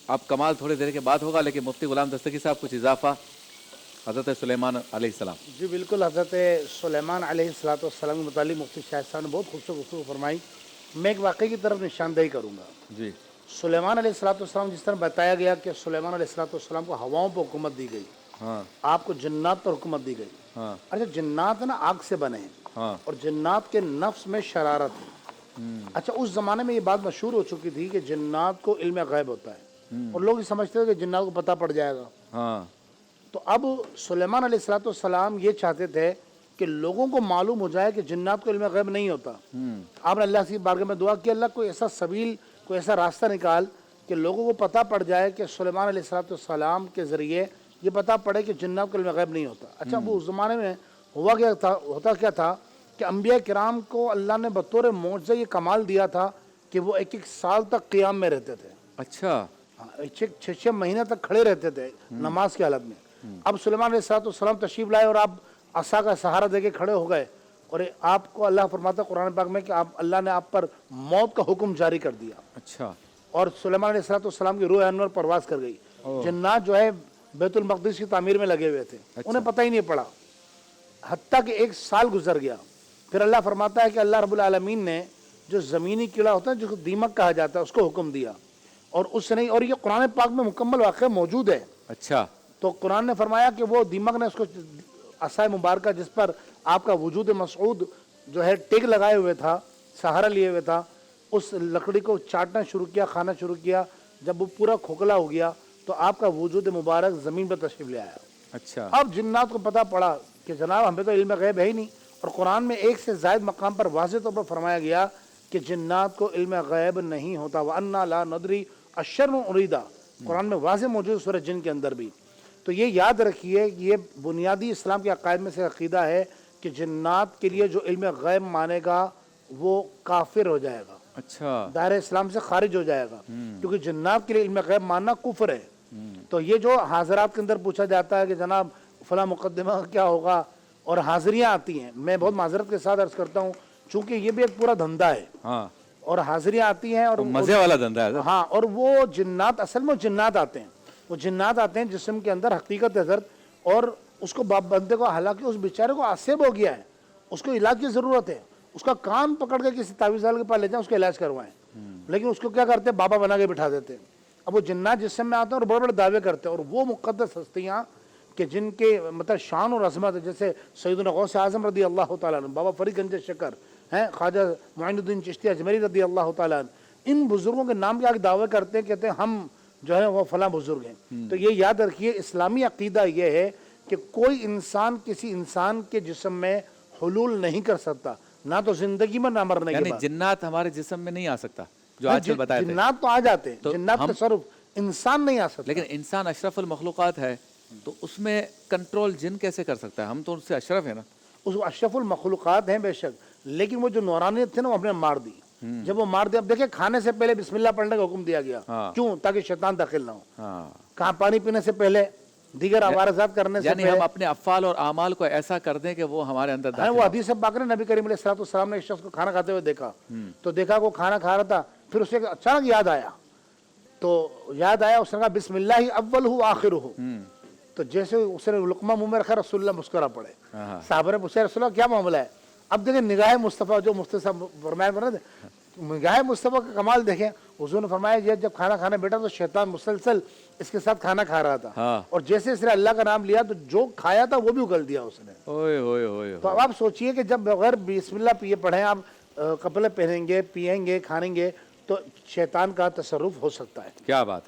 اب کمال تھوڑی دیر کے بعد ہوگا، لیکن مفتی غلام دستگیر صاحب کچھ اضافہ حضرت سلیمان علیہ السلام. جی بالکل، حضرت سلیمان علیہ السلام کے متعلق مفتی شاہد صاحب نے بہت خوبصورت گفتگو فرمائی. میں ایک واقعے کی طرف نشاندہی کروں گا. جی سلیمان علیہ السلام جس طرح بتایا گیا کہ سلیمان علیہ السلام کو ہواؤں پر حکومت دی گئی، ہاں آپ کو جنات پر حکومت دی گئی. ہاں اچھا، جنات نا آگ سے بنے ہیں ہاں اور جنات کے نفس میں شرارت ہے. اچھا، اس زمانے میں یہ بات مشہور ہو چکی تھی کہ جنات کو علم غیب ہوتا ہے اور لوگ یہ سمجھتے تھے کہ جنات کو پتہ پڑ جائے گا. ہاں تو اب سلیمان علیہ السلام یہ چاہتے تھے کہ لوگوں کو معلوم ہو جائے کہ جنات کو علم غیب نہیں ہوتا. آپ نے اللہ سے بارگاہ میں دعا کی، اللہ کوئی ایسا سبیل، کوئی ایسا راستہ نکال کہ لوگوں کو پتہ پڑ جائے کہ سلیمان علیہ السلام کے ذریعے یہ پتہ پڑے کہ جنات کو علم غیب نہیں ہوتا. اچھا، وہ اس زمانے میں ہوتا کیا تھا کہ انبیاء کرام کو اللہ نے بطور معجزہ یہ کمال دیا تھا کہ وہ ایک سال تک قیام میں رہتے تھے. اچھا 6 مہینے تک کھڑے رہتے تھے نماز کی حالت میں. اب سلیمان علیہ السلام تشریف لائے اور آپ عصا کا سہارا دے کے کھڑے ہو گئے اور آپ کو اللہ فرماتا ہے قرآن پاک میں کہ اللہ نے آپ پر موت کا حکم جاری کر دیا. اچھا اور سلیمان علیہ السلام کی روح انور پرواز کر گئی. جنات جو ہے بیت المقدس کی تعمیر میں لگے ہوئے تھے، انہیں پتہ ہی نہیں پڑا حتیٰ کہ 1 سال گزر گیا. پھر اللہ فرماتا ہے کہ اللہ رب العالمین نے جو زمینی کیڑا ہوتا ہے جس کو دیمک کہا جاتا ہے اس کو حکم دیا اور اس نے، اور یہ قرآن پاک میں مکمل واقعہ موجود ہے. اچھا تو قرآن نے فرمایا کہ وہ دیمک نے اس کو عصا مبارکہ جس پر آپ کا وجود مسعود جو ہے ٹیک لگائے ہوئے تھا، سہارا لیے ہوئے تھا، اس لکڑی کو چاٹنا شروع کیا، کھانا شروع کیا. جب وہ پورا کھوکھلا ہو گیا تو آپ کا وجود مبارک زمین پر تشریف لے آیا. اچھا اب جنات کو پتہ پڑا کہ جناب ہمیں تو علم غیب ہے ہی نہیں، اور قرآن میں 1 سے زائد مقام پر واضح طور پر فرمایا گیا کہ جنات کو علم غیب نہیں ہوتا. وَأَنَّا لَا نَدْرِي أَشَرٌ أُرِيدَ، قرآن میں واضح موجود سورہ جن کے اندر بھی. تو یہ یاد رکھیے کہ یہ بنیادی اسلام کے عقائد میں سے عقیدہ ہے کہ جنات کے لیے جو علم غیب مانے گا وہ کافر ہو جائے گا، اچھا دائرہ اسلام سے خارج ہو جائے گا، کیونکہ جنات کے لیے علم غیب ماننا کفر ہے. تو یہ جو حاضرات کے اندر پوچھا جاتا ہے کہ جناب فلاں مقدمہ کیا ہوگا، اور حاضریاں آتی ہیں، میں بہت معذرت کے ساتھ عرض کرتا ہوں چونکہ یہ بھی ایک پورا دھندا ہے، ہاں اور حاضریاں آتی ہیں اور مزے والا دھندا ہے. ہاں، اور وہ جنات اصل میں جنات آتے ہیں، وہ جنات آتے ہیں جسم کے اندر حقیقت حضرت، اور اس کو بندے کو، حالانکہ اس بیچارے کو عصب ہو گیا ہے، اس کو علاج کی ضرورت ہے، اس کا کان پکڑ کے کسی تعویذ والے کے پاس لے جائیں اس کا علاج کروائیں، لیکن اس کو کیا کرتے ہیں، بابا بنا کے بٹھا دیتے ہیں. اب وہ جنات جسم میں آتے ہیں اور بڑے بڑے دعوے کرتے ہیں، اور وہ مقدس ہستیاں کہ جن کے مطلب شان اور عظمت ہے، جیسے سیدنا غوث اعظم رضی اللہ تعالیٰ عنہ، بابا فرید گنج شکر ہیں، خواجہ معین الدین چشتی اجمیری رضی اللہ تعالیٰ عنہ، ان بزرگوں کے نام کے آگے دعوے کرتے ہیں، کہتے ہیں ہم جو ہے وہ فلاں بزرگ ہیں. تو یہ یاد رکھیے اسلامی عقیدہ یہ ہے کہ کوئی انسان کسی انسان کے جسم میں حلول نہیں کر سکتا، نہ تو زندگی میں نہ مرنے کے یعنی بعد. جنات ہمارے جسم میں نہیں آ سکتا جو آج کل بتایا تھے، جنات تو آ جاتے ہیں، جنات تصرف، انسان نہیں آ سکتا. لیکن انسان اشرف المخلوقات ہے تو اس میں کنٹرول جن کیسے کر سکتا ہے؟ ہم تو اس سے اشرف ہیں نا. اس اشرف المخلوقات ہیں بے شک، لیکن وہ جو نورانیت تھے نا وہ ہم نے مار دی. جب وہ مار دیا، اب دیکھیں کھانے سے پہلے بسم اللہ پڑھنے کا حکم دیا گیا، کیوں؟ تاکہ شیطان داخل نہ ہو. کہاں پانی پینے سے پہلے، دیگر عوارضات کرنے سے یعنی پہلے، ہم اپنے افعال اور اعمال کو ایسا کر دیں کہ وہ ہمارے اندر داخل وہ حدیث پاک نے نبی کریم علیہ السلام نے ایک شخص کو کھانا کھاتے ہوئے دیکھا، تو دیکھا وہ کھانا کھا رہا تھا، پھر اسے اچانک یاد آیا، اس نے کہا بسم اللہ اولہ آخرہ. تو جیسے اس نے لقمہ منہ میں رکھا رسول اللہ مسکرا پڑے. صحابہ نے پوچھا رسول اللہ کیا معاملہ ہے؟ اب دیکھیں نگاہ مصطفیٰ، جو مفتی صاحب فرمایا نگاہ مصطفیٰ کا کمال دیکھیں. حضور نے فرمایا یہ جب کھانا کھانا بیٹھا تو شیطان مسلسل اس کے ساتھ کھانا کھا رہا تھا، اور جیسے اس نے اللہ کا نام لیا تو جو کھایا تھا وہ بھی اگل دیا اس نے. تو اب آپ سوچئے کہ جب بغیر بسم اللہ پیے پڑھیں آپ کپڑے پہنیں گے، پیئیں گے، کھانیں گے تو شیطان کا تصرف ہو سکتا ہے. کیا بات ہے.